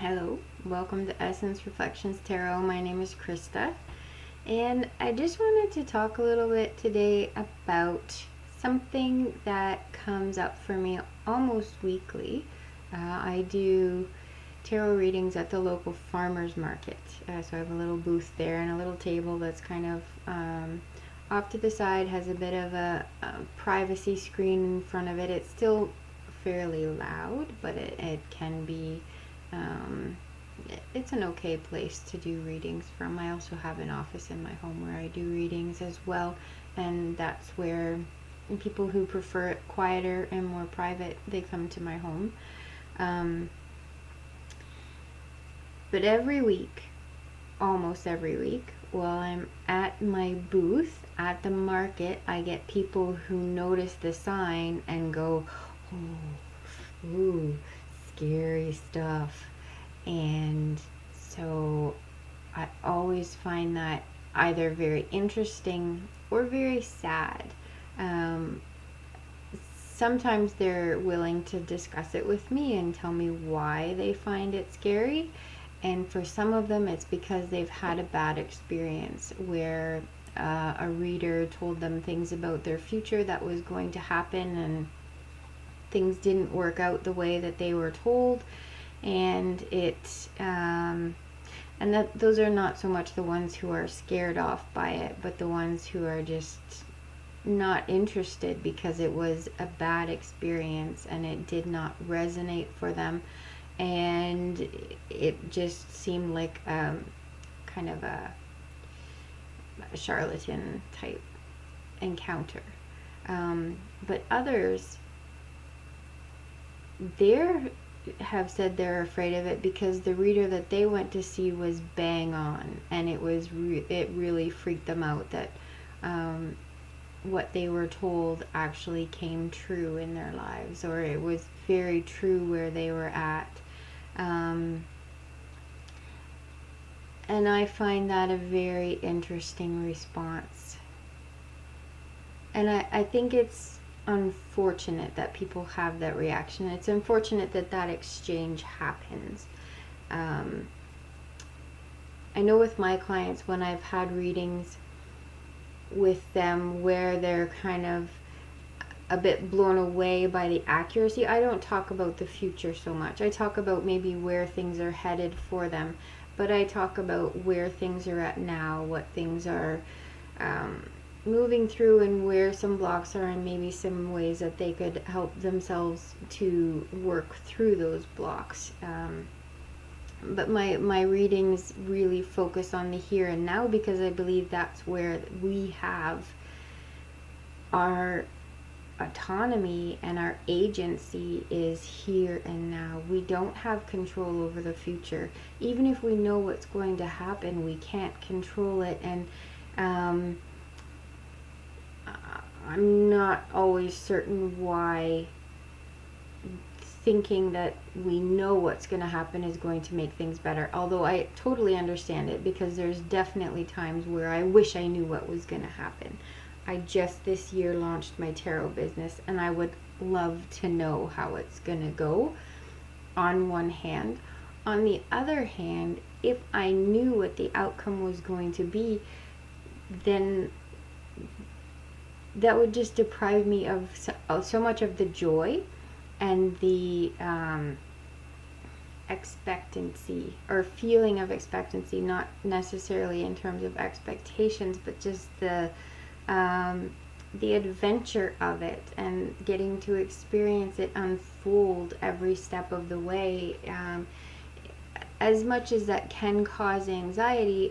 Hello, welcome to Essence Reflections Tarot. My name is Krista, and I just wanted to talk a little bit today about something that comes up for me almost weekly. I do tarot readings at the local farmers market, so I have a little booth there and a little table that's kind of off to the side, has a bit of a privacy screen in front of it. It's still fairly loud, but it can be it's an okay place to do readings from. I also have an office in my home where I do readings as well, and that's where people who prefer it quieter and more private, they come to my home. But every week, almost every week, while I'm at my booth at the market, I get people who notice the sign and go, "Oh, ooh, scary stuff." And so I always find that either very interesting or very sad. Sometimes they're willing to discuss it with me and tell me why they find it scary. And for some of them, it's because they've had a bad experience where a reader told them things about their future that was going to happen, and things didn't work out the way that they were told. And those are not so much the ones who are scared off by it, but the ones who are just not interested because it was a bad experience and it did not resonate for them, and it just seemed like kind of a charlatan type encounter. But others, have said they're afraid of it because the reader that they went to see was bang on, and it really freaked them out that what they were told actually came true in their lives, or it was very true where they were at. And I find that a very interesting response. And I think it's unfortunate that people have that reaction. It's unfortunate that that exchange happens. I know with my clients, when I've had readings with them where they're kind of a bit blown away by the accuracy, I don't talk about the future so much. I talk about maybe where things are headed for them, but I talk about where things are at now, what things are moving through, and where some blocks are, and maybe some ways that they could help themselves to work through those blocks. But my readings really focus on the here and now, because I believe that's where we have our autonomy and our agency is here and now. We don't have control over the future. Even if we know what's going to happen, we can't control it. And I'm not always certain why thinking that we know what's going to happen is going to make things better. Although I totally understand it, because there's definitely times where I wish I knew what was going to happen. I just this year launched my tarot business, and I would love to know how it's going to go, on one hand. On the other hand, if I knew what the outcome was going to be, then that would just deprive me of so much of the joy and the expectancy, or feeling of expectancy, not necessarily in terms of expectations, but just the adventure of it, and getting to experience it unfold every step of the way. As much as that can cause anxiety,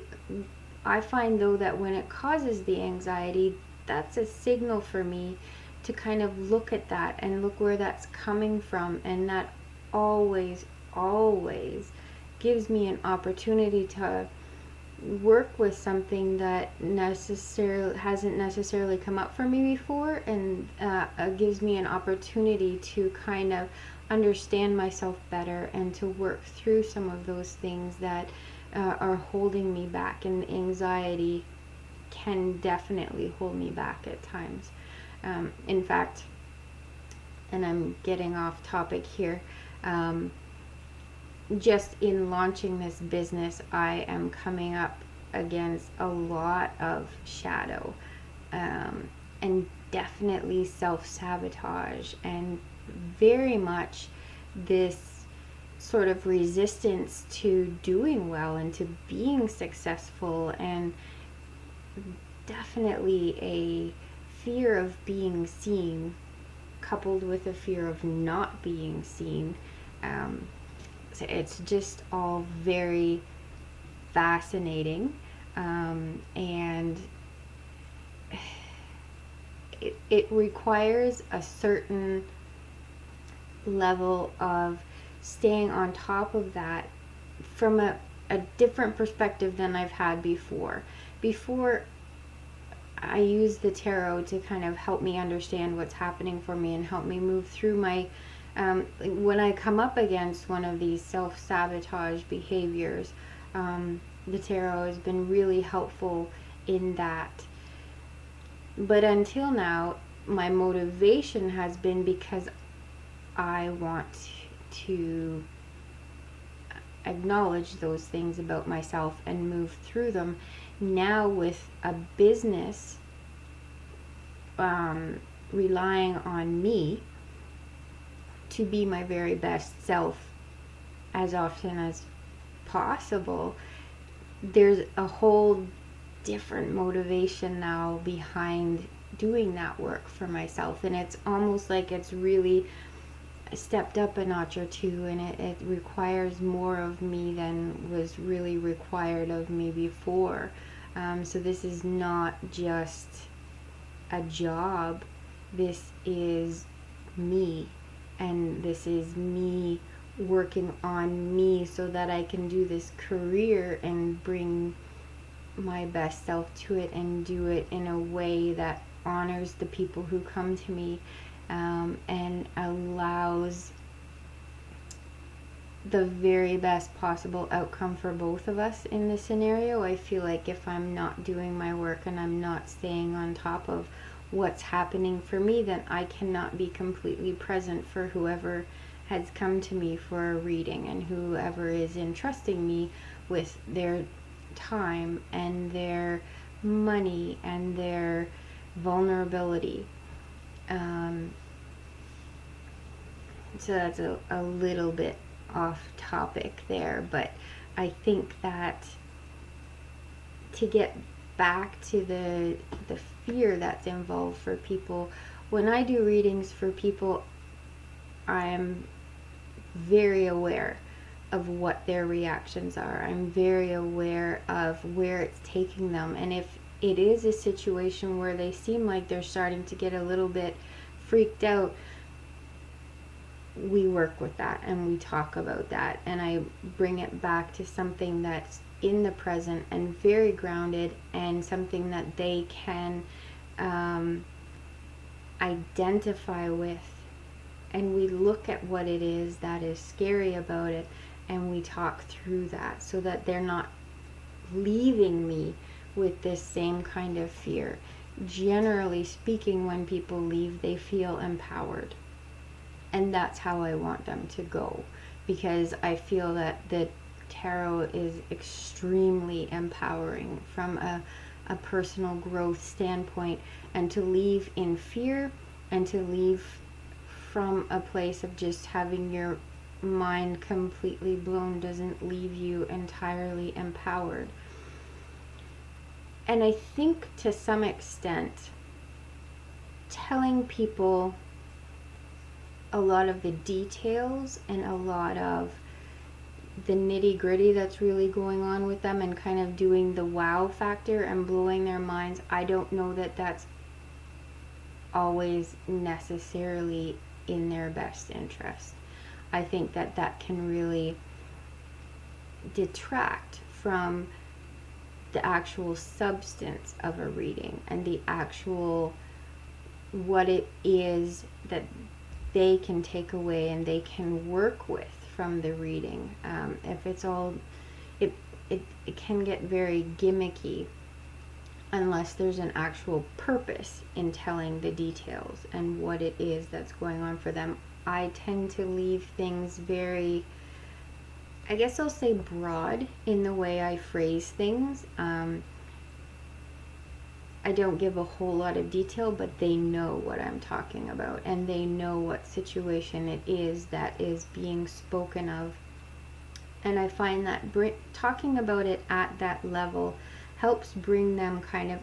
I find though that when it causes the anxiety, that's a signal for me to kind of look at that and look where that's coming from, and that always gives me an opportunity to work with something that hasn't necessarily come up for me before, and gives me an opportunity to kind of understand myself better and to work through some of those things that are holding me back. And anxiety can definitely hold me back at times. In fact, and I'm getting off topic here, just in launching this business, I am coming up against a lot of shadow, and definitely self-sabotage, and very much this sort of resistance to doing well and to being successful, and definitely a fear of being seen coupled with a fear of not being seen. So it's just all very fascinating, and it requires a certain level of staying on top of that from a different perspective than I've had before. Before, I use the tarot to kind of help me understand what's happening for me and help me move through my when I come up against one of these self-sabotage behaviors, the tarot has been really helpful in that. But until now, my motivation has been because I want to acknowledge those things about myself and move through them. Now with a business relying on me to be my very best self as often as possible, there's a whole different motivation now behind doing that work for myself, and it's almost like it's really stepped up a notch or two, and it requires more of me than was really required of me before. So this is not just a job, this is me, and this is me working on me so that I can do this career and bring my best self to it and do it in a way that honors the people who come to me, and allows the very best possible outcome for both of us in this scenario. I feel like if I'm not doing my work and I'm not staying on top of what's happening for me, then I cannot be completely present for whoever has come to me for a reading and whoever is entrusting me with their time and their money and their vulnerability. So that's a little bit off topic there, but I think that to get back to the fear that's involved for people, when I do readings for people, I am very aware of what their reactions are. I'm very aware of where it's taking them, and if it is a situation where they seem like they're starting to get a little bit freaked out, we work with that and we talk about that, and I bring it back to something that's in the present and very grounded, and something that they can identify with, and we look at what it is that is scary about it, and we talk through that so that they're not leaving me with this same kind of fear. Generally speaking, when people leave, they feel empowered. And that's how I want them to go, because I feel that the tarot is extremely empowering from a personal growth standpoint, and to leave in fear and to leave from a place of just having your mind completely blown doesn't leave you entirely empowered. And I think to some extent, telling people a lot of the details and a lot of the nitty-gritty that's really going on with them, and kind of doing the wow factor and blowing their minds, I don't know that that's always necessarily in their best interest. I think that that can really detract from the actual substance of a reading and the actual what it is that they can take away and they can work with from the reading. If it's all, it can get very gimmicky unless there's an actual purpose in telling the details and what it is that's going on for them. I tend to leave things very I guess I'll say broad in the way I phrase things. I don't give a whole lot of detail, but they know what I'm talking about, and they know what situation it is that is being spoken of. And I find that talking about it at that level helps bring them kind of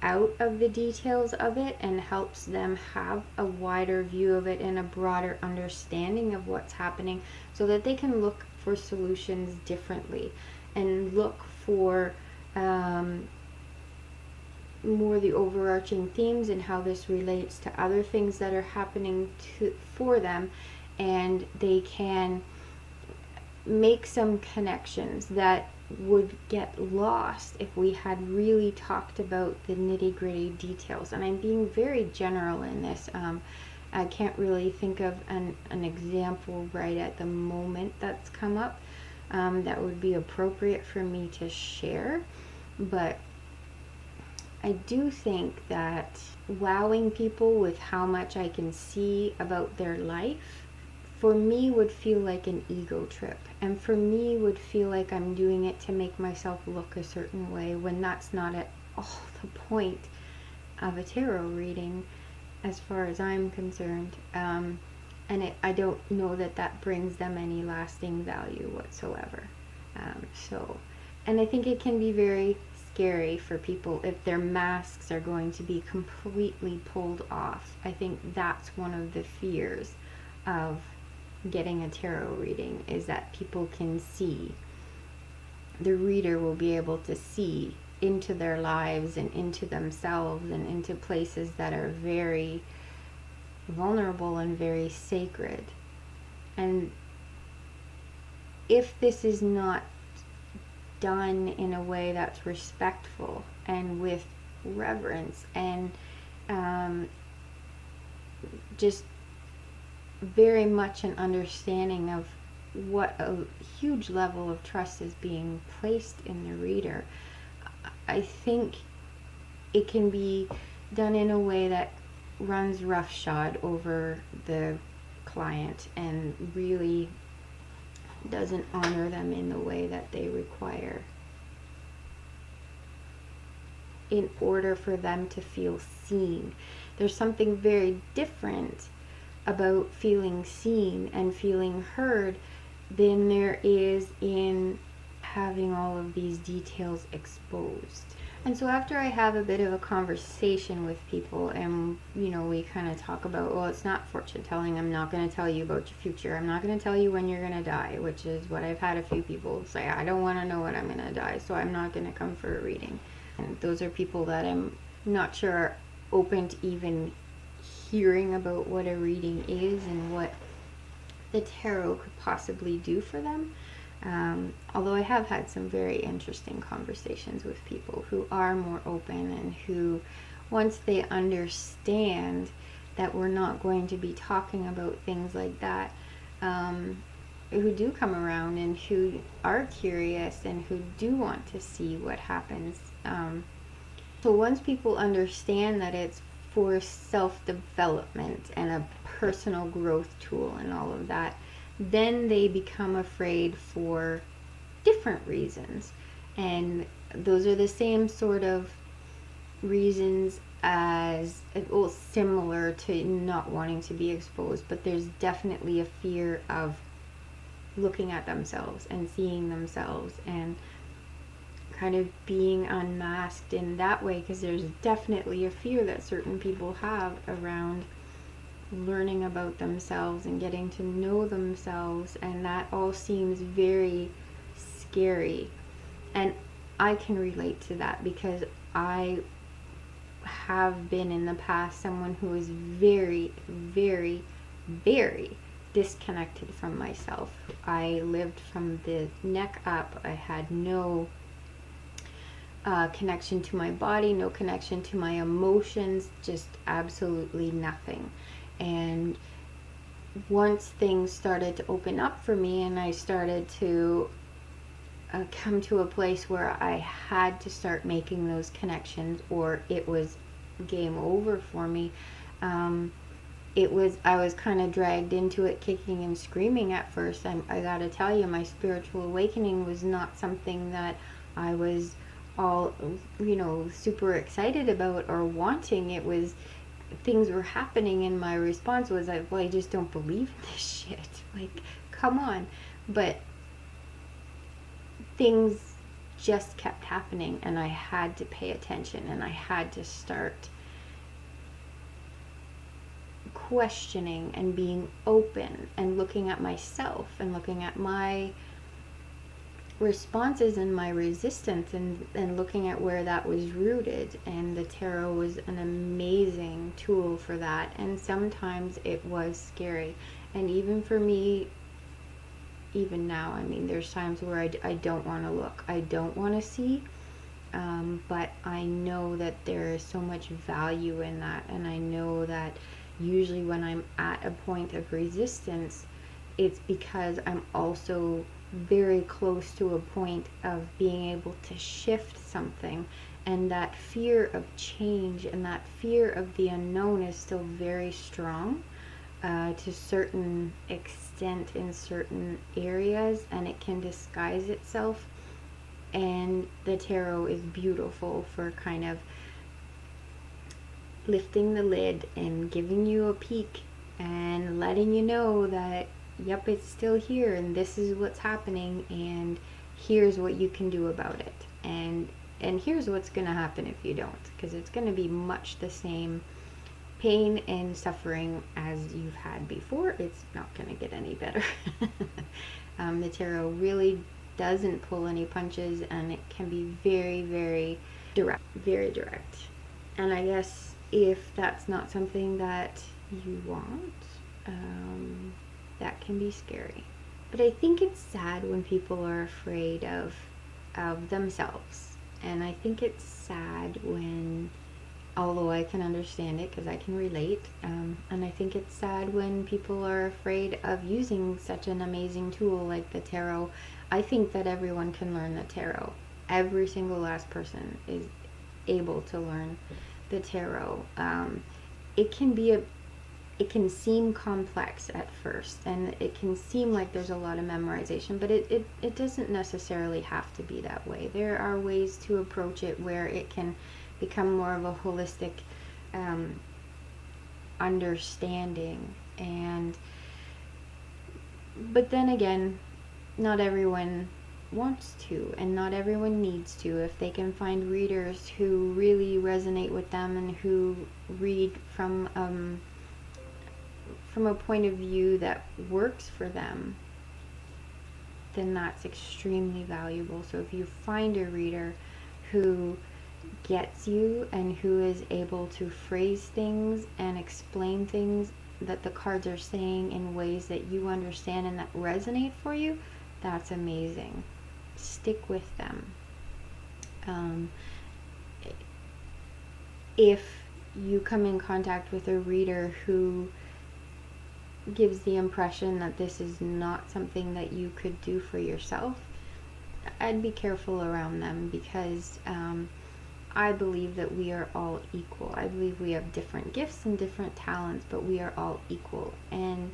out of the details of it and helps them have a wider view of it and a broader understanding of what's happening, so that they can look for solutions differently and look for more the overarching themes and how this relates to other things that are happening for them, and they can make some connections that would get lost if we had really talked about the nitty-gritty details. And I'm being very general in this. I can't really think of an example right at the moment that's come up that would be appropriate for me to share, but I do think that wowing people with how much I can see about their life, for me, would feel like an ego trip. And for me, would feel like I'm doing it to make myself look a certain way, when that's not at all the point of a tarot reading, as far as I'm concerned. I don't know that that brings them any lasting value whatsoever. And I think it can be very scary for people if their masks are going to be completely pulled off. I think that's one of the fears of getting a tarot reading, is that people can see, the reader will be able to see into their lives and into themselves and into places that are very vulnerable and very sacred. And if this is not done in a way that's respectful and with reverence and just very much an understanding of what a huge level of trust is being placed in the reader, I think it can be done in a way that runs roughshod over the client and really doesn't honor them in the way that they require, in order for them to feel seen. There's something very different about feeling seen and feeling heard than there is in having all of these details exposed. And so after I have a bit of a conversation with people, and we kind of talk about, well, it's not fortune telling, I'm not going to tell you about your future, I'm not going to tell you when you're going to die, which is what I've had a few people say. I don't want to know when I'm going to die, so I'm not going to come for a reading. And those are people that I'm not sure are open to even hearing about what a reading is and what the tarot could possibly do for them. Although I have had some very interesting conversations with people who are more open, and who, once they understand that we're not going to be talking about things like that, who do come around and who are curious and who do want to see what happens. So once people understand that it's for self-development and a personal growth tool and all of that, then they become afraid for different reasons. And those are the same sort of reasons as, well, similar to not wanting to be exposed, but there's definitely a fear of looking at themselves and seeing themselves and kind of being unmasked in that way, because there's definitely a fear that certain people have around learning about themselves and getting to know themselves, and that all seems very scary. And I can relate to that, because I have been in the past someone who is very, very, very disconnected from myself. I lived from the neck up. I had no connection to my body, no connection to my emotions, just absolutely nothing. And once things started to open up for me, and I started to come to a place where I had to start making those connections, or it was game over for me, I was kind of dragged into it kicking and screaming at first. I gotta tell you, my spiritual awakening was not something that I was all, super excited about or wanting. It was, things were happening, and my response was, I just don't believe in this shit. Like, come on. But things just kept happening, and I had to pay attention, and I had to start questioning and being open and looking at myself and looking at my responses and my resistance, and looking at where that was rooted. And the tarot was an amazing tool for that. And sometimes it was scary. And even for me, even now, I mean, there's times where I don't want to look, I don't want to see, but I know that there is so much value in that. And I know that usually when I'm at a point of resistance, it's because I'm also very close to a point of being able to shift something. And that fear of change and that fear of the unknown is still very strong, to certain extent in certain areas, and it can disguise itself. And the tarot is beautiful for kind of lifting the lid and giving you a peek and letting you know that, yep, it's still here, and this is what's happening, and here's what you can do about it, and here's what's going to happen if you don't, because it's going to be much the same pain and suffering as you've had before. It's not going to get any better. The tarot really doesn't pull any punches, and it can be very, very direct, very direct. And I guess if that's not something that you want, that can be scary. But I think it's sad when people are afraid of themselves. And I think it's sad when, although I can understand it because I can relate, and I think it's sad when people are afraid of using such an amazing tool like the tarot. I think that everyone can learn the tarot. Every single last person is able to learn the tarot. It can seem complex at first, and it can seem like there's a lot of memorization, but it doesn't necessarily have to be that way. There are ways to approach it where it can become more of a holistic understanding. But then again, not everyone wants to, and not everyone needs to. If they can find readers who really resonate with them and who read from a point of view that works for them, then that's extremely valuable. So if you find a reader who gets you and who is able to phrase things and explain things that the cards are saying in ways that you understand and that resonate for you, that's amazing. Stick with them. If you come in contact with a reader who gives the impression that this is not something that you could do for yourself, I'd be careful around them, because I believe that we are all equal. I believe we have different gifts and different talents, but we are all equal. And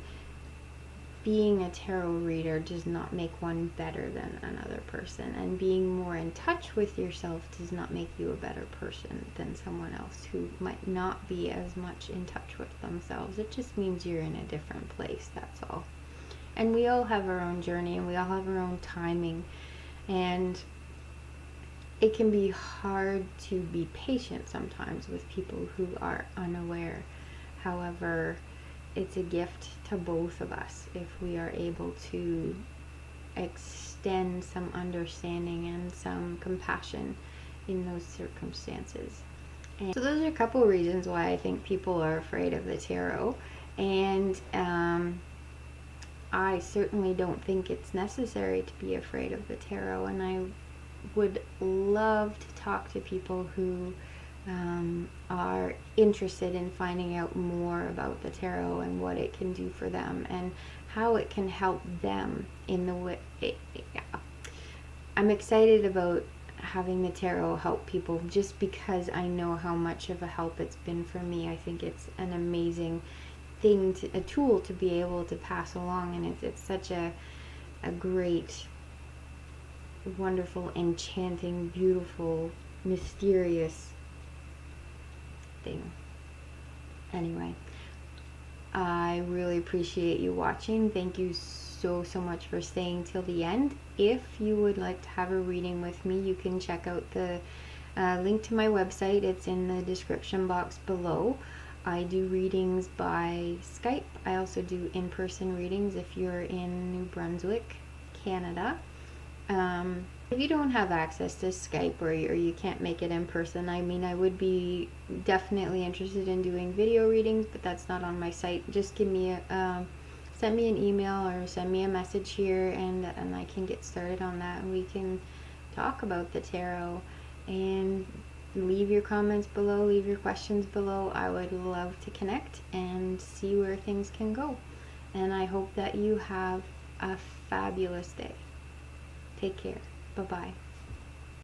being a tarot reader does not make one better than another person. And being more in touch with yourself does not make you a better person than someone else who might not be as much in touch with themselves. It just means you're in a different place, that's all. And we all have our own journey, and we all have our own timing. And it can be hard to be patient sometimes with people who are unaware. However, it's a gift to both of us if we are able to extend some understanding and some compassion in those circumstances. And so those are a couple of reasons why I think people are afraid of the tarot. And I certainly don't think it's necessary to be afraid of the tarot. And I would love to talk to people who are interested in finding out more about the tarot and what it can do for them and how it can help them in the way. I'm excited about having the tarot help people just because I know how much of a help it's been for me. I think it's an amazing thing, a tool to be able to pass along, and it's such a great, wonderful, enchanting, beautiful, mysterious thing. Anyway, I really appreciate you watching. Thank you so much for staying till the end. If you would like to have a reading with me, you can check out the link to my website. It's in the description box below. I do readings by Skype. I also do in-person readings if you're in New Brunswick, Canada. If you don't have access to Skype, or you can't make it in person, I mean, I would be definitely interested in doing video readings, but that's not on my site. Just give me send me an email or send me a message here, and I can get started on that, and we can talk about the tarot. And leave your comments below, leave your questions below. I would love to connect and see where things can go. And I hope that you have a fabulous day. Take care. Bye-bye.